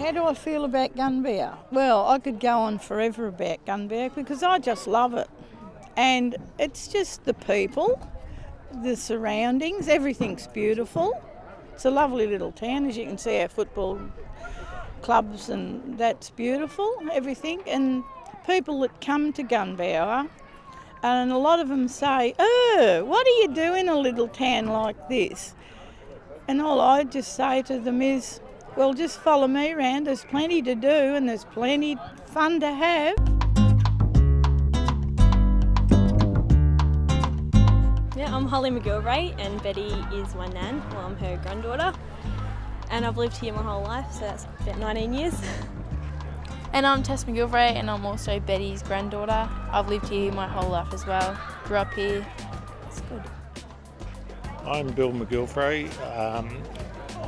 How do I feel about Gunbower? Well, I could go on forever about Gunbower because I just love it. And it's just the people, the surroundings, everything's beautiful. It's a lovely little town, as you can see, our football clubs, and that's beautiful, everything. And people that come to Gunbower, and a lot of them say, "Oh, what do you do in a little town like this?" And all I just say to them is, well, just follow me around. There's plenty to do and there's plenty fun to have. Yeah, I'm Holly McGillivray and Betty is my nan. Well, I'm her granddaughter. And I've lived here my whole life, so that's about 19 years. And I'm Tess McGillivray and I'm also Betty's granddaughter. I've lived here my whole life as well. Grew up here. It's good. I'm Bill McGillivray.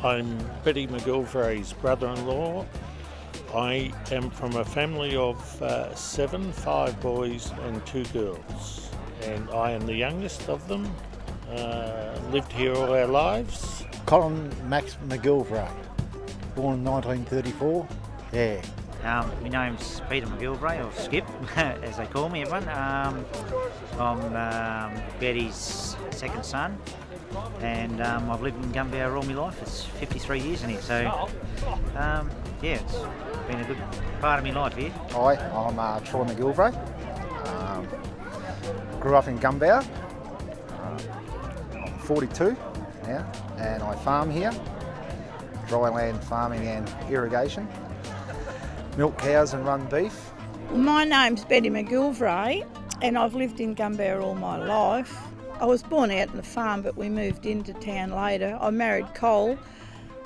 I'm Betty McGillivray's brother-in-law. I am from a family of 7, 5 boys and 2 girls. And I am the youngest of them. Lived here all our lives. Colin Max McGillivray, born in 1934. Yeah. My name's Peter McGillivray, or Skip, as they call me, everyone. I'm Betty's second son, and I've lived in Gunbower all my life. It's 53 years in here, so it's been a good part of my life here. Hi, I'm Troy McGillivray. Grew up in Gunbower. I'm 42 now, and I farm here. Dryland farming and irrigation. Milk cows and run beef. My name's Betty McGillivray and I've lived in Gunbower all my life. I was born out on the farm, but we moved into town later. I married Cole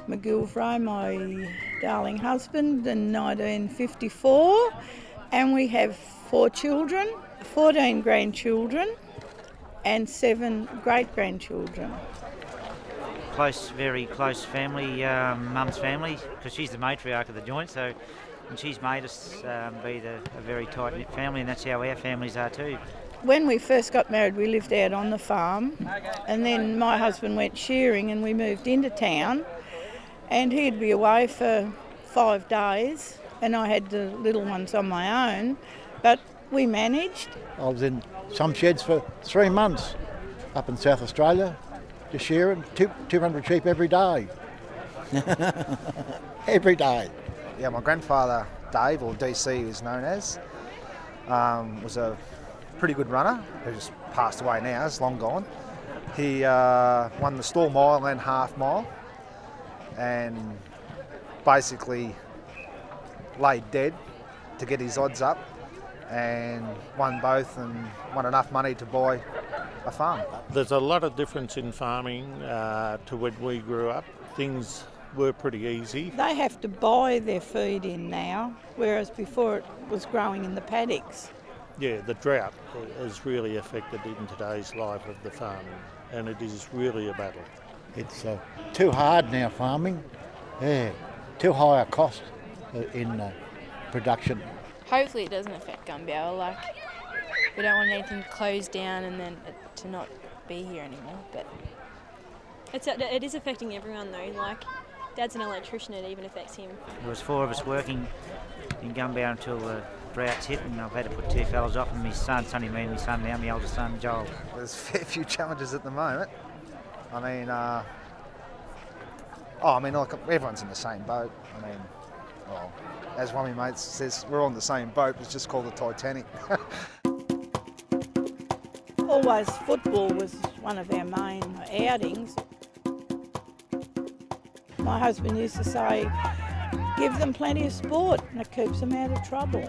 McGillivray, my darling husband, in 1954, and we have 4 children, 14 grandchildren and 7 great-grandchildren. Close, very close family, mum's family, because she's the matriarch of the joint, so and she's made us be a very tight-knit family, and that's how our families are too. When we first got married, we lived out on the farm, and then my husband went shearing and we moved into town, and he'd be away for 5 days, and I had the little ones on my own, but we managed. I was in some sheds for 3 months up in South Australia, just shearing 200 sheep every day. Every day. Yeah, my grandfather, Dave, or DC he was known as, was a pretty good runner who's passed away now, is long gone. He won the Store Mile and Half Mile and basically laid dead to get his odds up and won both and won enough money to buy a farm. There's a lot of difference in farming to when we grew up. Things were pretty easy. They have to buy their feed in now, whereas before it was growing in the paddocks. Yeah, the drought has really affected in today's life of the farming, and it is really a battle. It's too hard now farming, too high a cost in production. Hopefully it doesn't affect Gunbower. Like, we don't want anything closed down and then it to not be here anymore. But It is affecting everyone though, like Dad's an electrician, it even affects him. There was 4 of us working in Gunbower until the droughts hit, and I've had to put 2 fellas off, and my son, it's only me and my son now, my oldest son, Joel. There's a fair few challenges at the moment. I mean, look, everyone's in the same boat. I mean, well, as one of my mates says, we're on the same boat, it's just called the Titanic. Always football was one of our main outings. My husband used to say, give them plenty of sport and it keeps them out of trouble.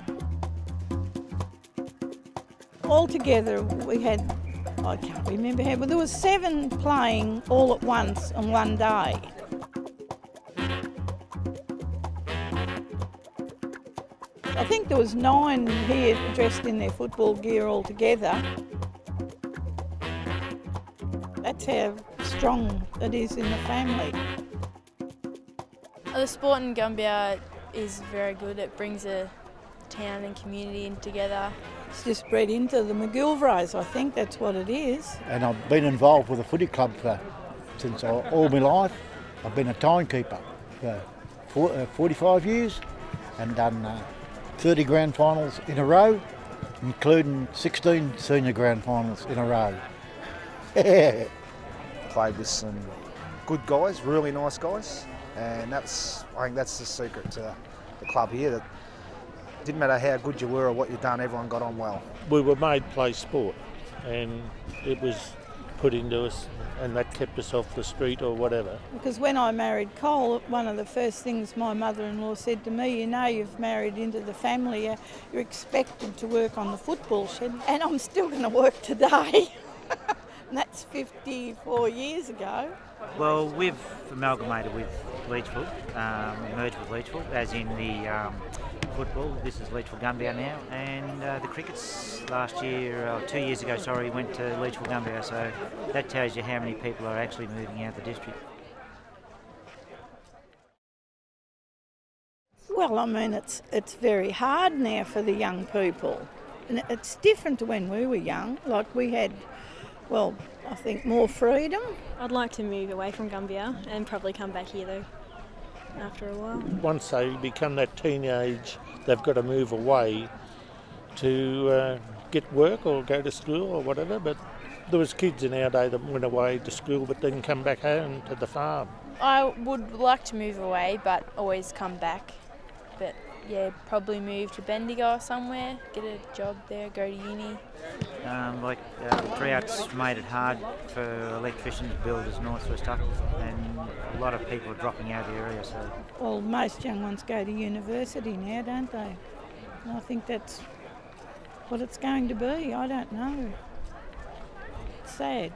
Altogether we had, I can't remember how, but there was 7 playing all at once on one day. I think there was 9 here dressed in their football gear altogether. That's how strong it is in the family. the sport in Gunbower is very good. It brings a town and community in together. It's just bred into the McGillivrays, I think that's what it is. And I've been involved with the footy club since all my life. I've been a timekeeper for 45 years and done 30 grand finals in a row, including 16 senior grand finals in a row. Played with some good guys, really nice guys, and I think that's the secret to the club here, that didn't matter how good you were or what you'd done, everyone got on well. We were made to play sport, and it was put into us, and that kept us off the street or whatever. Because when I married Cole, one of the first things my mother-in-law said to me, you know, you've married into the family, you're expected to work on the football shed, and I'm still going to work today. And that's 54 years ago. Well, we've amalgamated with Leachville, merged with Leachville, as in the football. This is Leachville Gunbower now, and the crickets last year, 2 years ago, went to Leachville Gunbower, so that tells you how many people are actually moving out of the district. Well, I mean, it's very hard now for the young people. And it's different to when we were young. Like we had, well, I think more freedom. I'd like to move away from Gunbower and probably come back here though, after a while. Once they become that teenage, they've got to move away to get work or go to school or whatever, but there was kids in our day that went away to school but didn't come back home to the farm. I would like to move away, but always come back. But yeah, probably move to Bendigo or somewhere, get a job there, go to uni. Droughts made it hard for electricians, builders and all that sort of stuff, and a lot of people are dropping out of the area. So, Well, most young ones go to university now, don't they? And I think that's what it's going to be. I don't know. It's sad.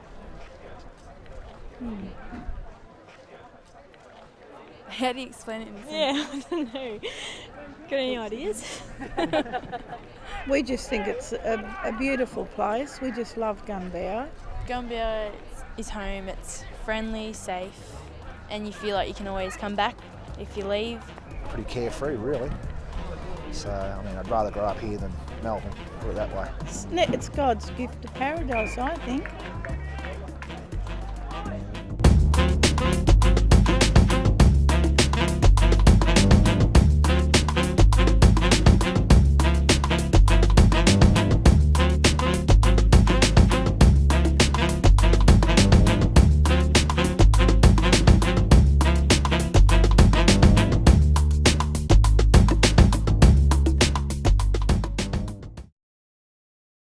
How do you explain it in a Yeah, I don't know. Got any ideas? We just think it's a beautiful place. We just love Gunbower. Gunbower is home, it's friendly, safe, and you feel like you can always come back if you leave. Pretty carefree, really. So, I mean, I'd rather grow up here than Melbourne, put it that way. It's God's gift to paradise, I think.